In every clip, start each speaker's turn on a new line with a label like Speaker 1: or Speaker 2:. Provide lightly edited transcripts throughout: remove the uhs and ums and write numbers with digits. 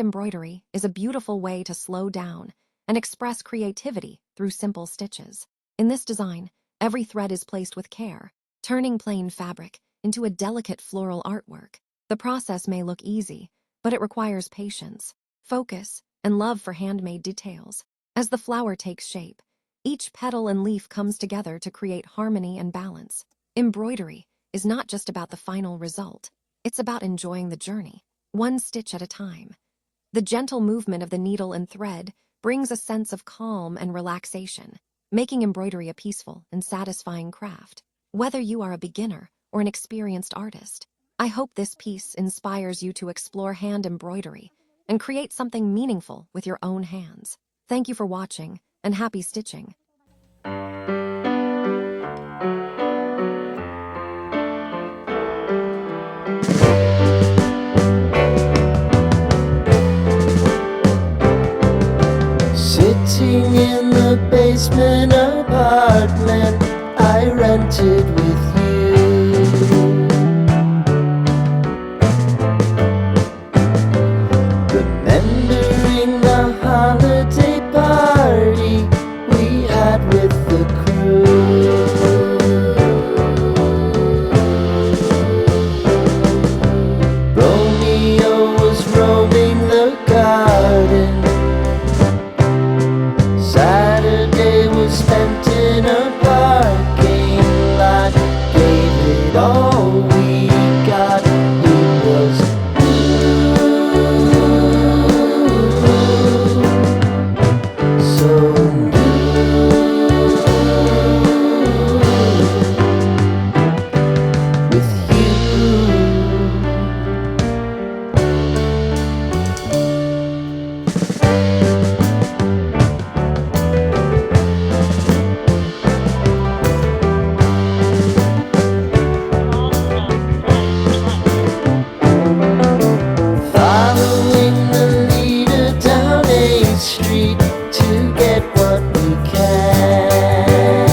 Speaker 1: embroidery is a beautiful way to slow down and express creativity through simple stitches. In this design, every thread is placed with care, turning plain fabric into a delicate floral artwork. The process may look easy, but it requires patience, focus, and love for handmade details. As the flower takes shape, each petal and leaf comes together to create harmony and balance. Embroidery is not just about the final result, it's about enjoying the journey, one stitch at a time. The gentle movement of the needle and thread brings a sense of calm and relaxation, making embroidery a peaceful and satisfying craft. Whether you are a beginner or an experienced artist, I hope this piece inspires you to explore hand embroidery and create something meaningful with your own hands. Thank you for watching, and happy stitching.
Speaker 2: Sitting in the basement apartment I rented with you, remembering the holiday party we had with the crew. Romeo was roaming the garden, Saturday was spent in a parking lot, gave it all we got. It was so with you. Following the leader down 8th Street to get what we can.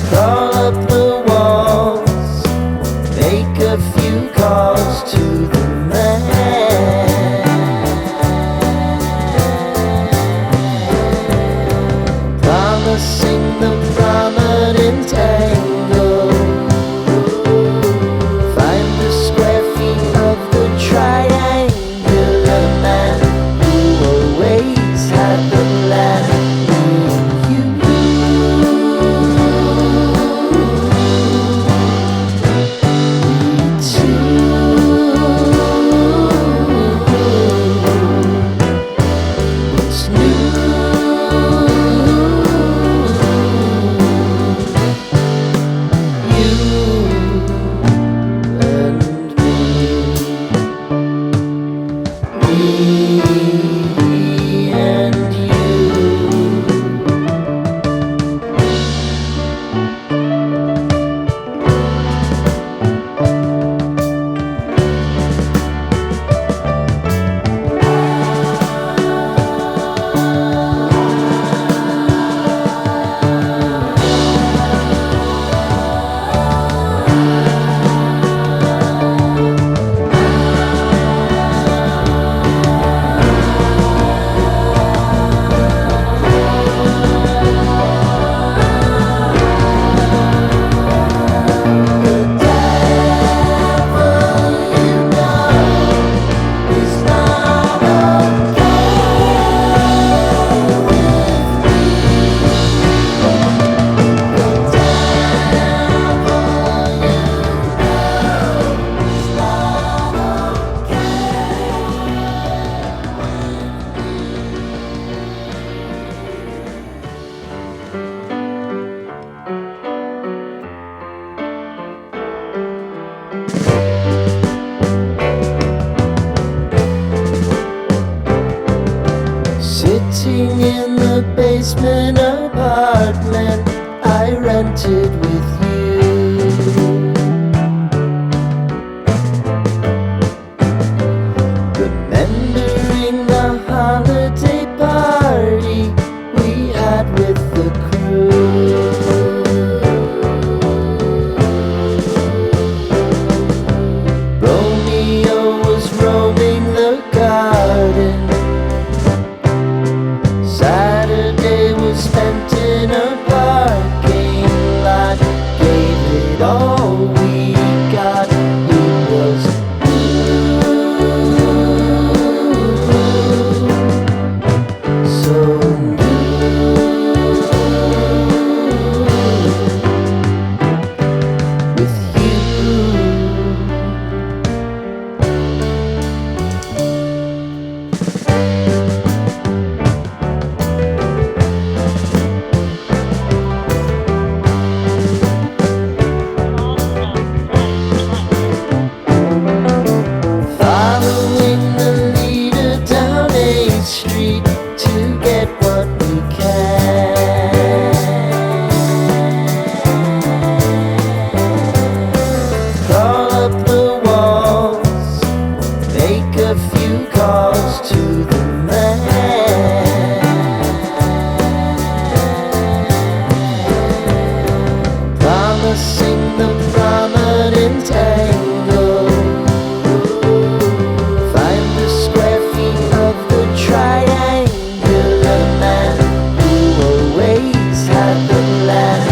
Speaker 2: Crawl up the walls, make a few calls to the man, promising the prominent angle. Find the square feet of the triangular man who always had the plan. What's new? Sitting in the basement apartment I rented with you, remembering the holiday party we had with the crew. a few calls to the man, promising the prominent angle. Find the square feet of the triangular man who always had the land.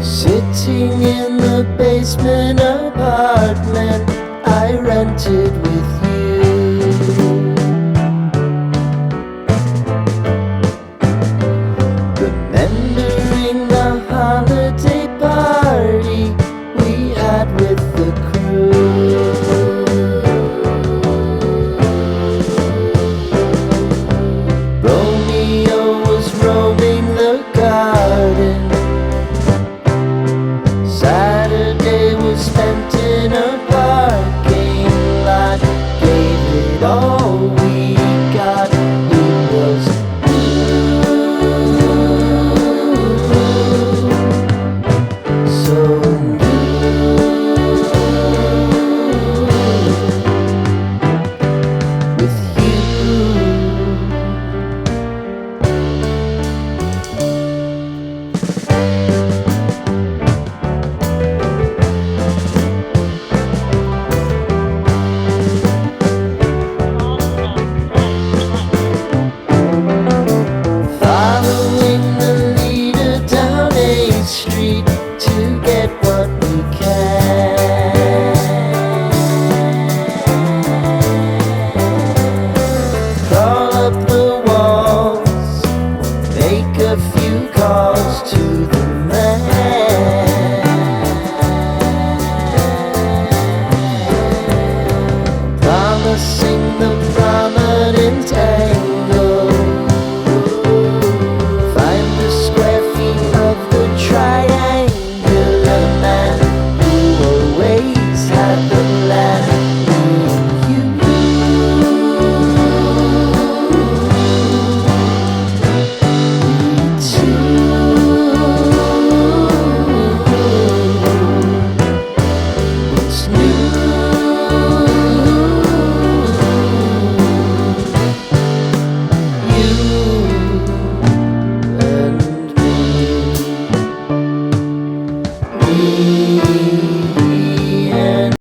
Speaker 2: Sitting in the basement apartment I rented with